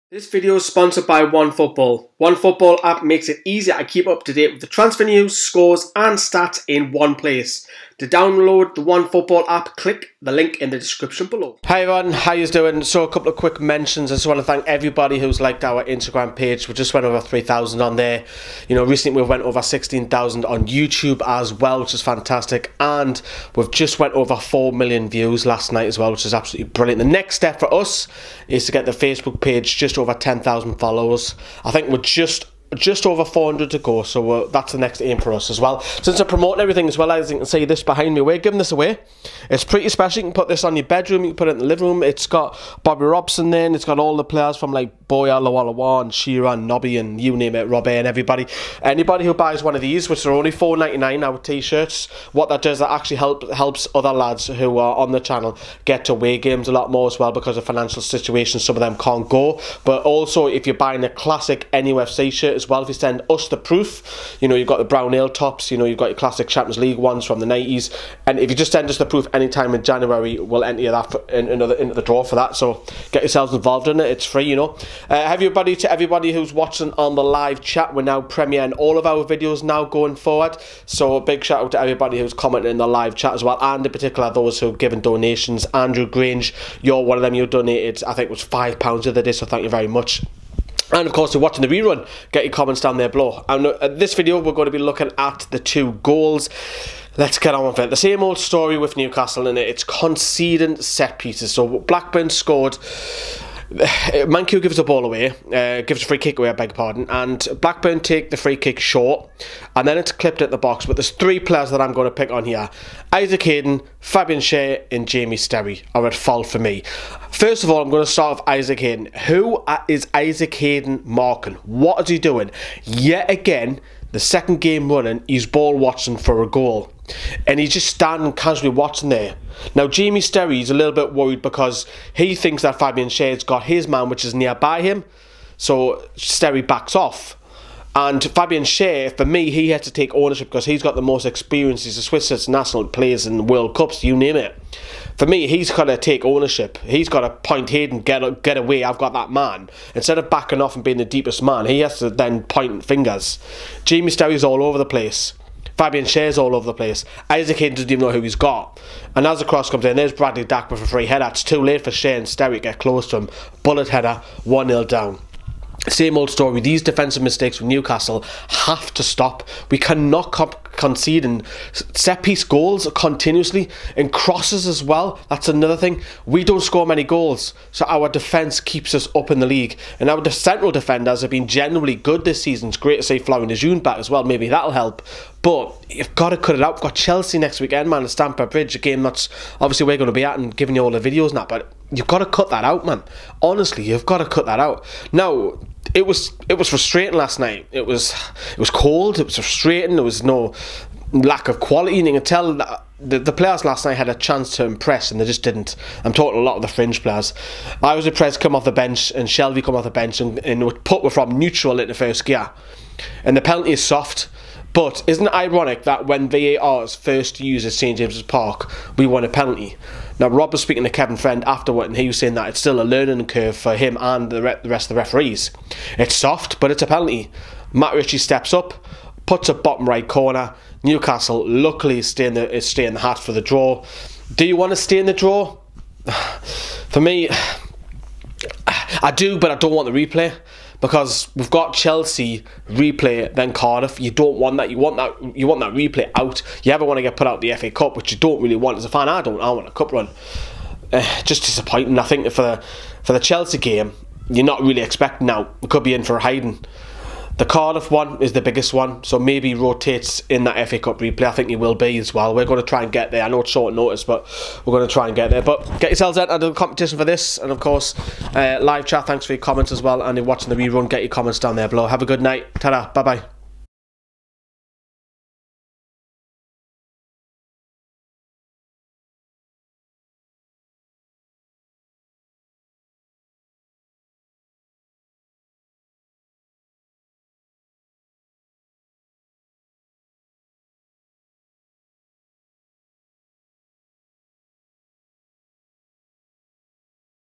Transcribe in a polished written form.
This video is sponsored by OneFootball. OneFootball app makes it easier to keep up to date with the transfer news, scores and stats in one place. To download the OneFootball app, click the link in the description below. Hi everyone, how you doing? So a couple of quick mentions. I just want to thank everybody who's liked our Instagram page. We just went over 3,000 on there. You know, recently we went over 16,000 on YouTube as well, which is fantastic. And we've just went over 4 million views last night as well, which is absolutely brilliant. The next step for us is to get the Facebook page just over 10,000 followers. I think we're just over 400 to go, so that's the next aim for us as well. Since I'm promoting everything as well, as you can see this behind me, we're giving this away. It's pretty special. You can put this on your bedroom, you can put it in the living room. It's got Bobby Robson there, and it's got all the players from like Boya, Lawalawa, and Shearer, and Nobby, and you name it, Robert, and everybody. Anybody who buys one of these, which are only $4.99 our t-shirts, what that does, that actually helps other lads who are on the channel get to away games a lot more as well, because of financial situations. Some of them can't go, but also if you're buying a classic NUFC shirt as well, if you send us the proof, you know, you've got the brown ale tops, you know, you've got your classic Champions League ones from the 90s, and if you just send us the proof anytime in January, we'll enter you that into the draw for that. So get yourselves involved in it. It's free, you know. To everybody who's watching on the live chat, we're now premiering all of our videos now going forward, so a big shout out to everybody who's commenting in the live chat as well, and in particular those who've given donations. Andrew Grange, you're one of them. You donated, I think it was £5 the other day, so thank you very much. And of course, if you're watching the rerun, get your comments down there below. And this video, we're going to be looking at the 2 goals. Let's get on with it. The same old story with Newcastle in it. It's conceding set pieces. So Blackburn scored. Mankiw gives the ball away, gives a free kick away, I beg your pardon, and Blackburn take the free kick short, and then it's clipped at the box. But there's 3 players that I'm going to pick on here. Isaac Hayden, Fabian Schär and Jamie Sterry are at fault for me. First of all, I'm going to start with Isaac Hayden. Who is Isaac Hayden marking? What is he doing? Yet again, the second game running, he's ball watching for a goal, and he's just standing casually watching there. Now Jamie Sterry's a little bit worried because he thinks that Fabian Schär's got his man which is nearby him, so Sterry backs off. And Fabian Schär, for me, he has to take ownership because he's got the most experience. He's a Swiss international, plays in World Cups, you name it. For me, he's got to take ownership. He's got to point Hayden, get away, I've got that man. Instead of backing off and being the deepest man, he has to then point fingers. Jamie Sterry's all over the place. Fabian Schär's all over the place. Isaac Hayden doesn't even know who he's got. And as the cross comes in, there's Bradley Dack with a free header. It's too late for Schär and Sterry to get close to him. Bullet header, 1-0 down. Same old story. These defensive mistakes from Newcastle have to stop. We cannot conceding set piece goals continuously, and crosses as well. That's another thing. We don't score many goals, so our defence keeps us up in the league. And our central defenders have been generally good this season. It's great to see Florian Lejeune back as well. Maybe that'll help. But you've got to cut it out. We've got Chelsea next weekend, man, at Stamford Bridge, a game that's obviously we're going to be at and giving you all the videos and that. But you've got to cut that out, man. Honestly, you've got to cut that out. Now, it was frustrating last night. It was cold. It was frustrating. There was no lack of quality, and you can tell that the players last night had a chance to impress and they just didn't. I'm talking a lot of the fringe players. I was impressed come off the bench, and Shelby come off the bench, and Put were from neutral into first gear, and the penalty is soft. But isn't it ironic that when VAR is first used at St James's Park, we won a penalty? Now, Rob was speaking to Kevin Friend afterward, and he was saying that it's still a learning curve for him and the rest of the referees. It's soft, but it's a penalty. Matt Ritchie steps up, puts it bottom right corner. Newcastle luckily stay in the hat for the draw. Do you want to stay in the draw? For me, I do, but I don't want the replay. Because we've got Chelsea replay, then Cardiff. You don't want that. You want that replay out. You ever want to get put out the FA Cup, which you don't really want as a fan. I want a cup run. Just disappointing. I think for the Chelsea game, you're not really expecting now. It could be in for a hiding. The Cardiff one is the biggest one, so maybe rotates in that FA Cup replay. I think he will be as well. We're going to try and get there. I know it's short notice, but we're going to try and get there. But get yourselves into the competition for this, and of course, live chat. Thanks for your comments as well, and if you're watching the rerun, get your comments down there below. Have a good night. Ta-da. Bye-bye.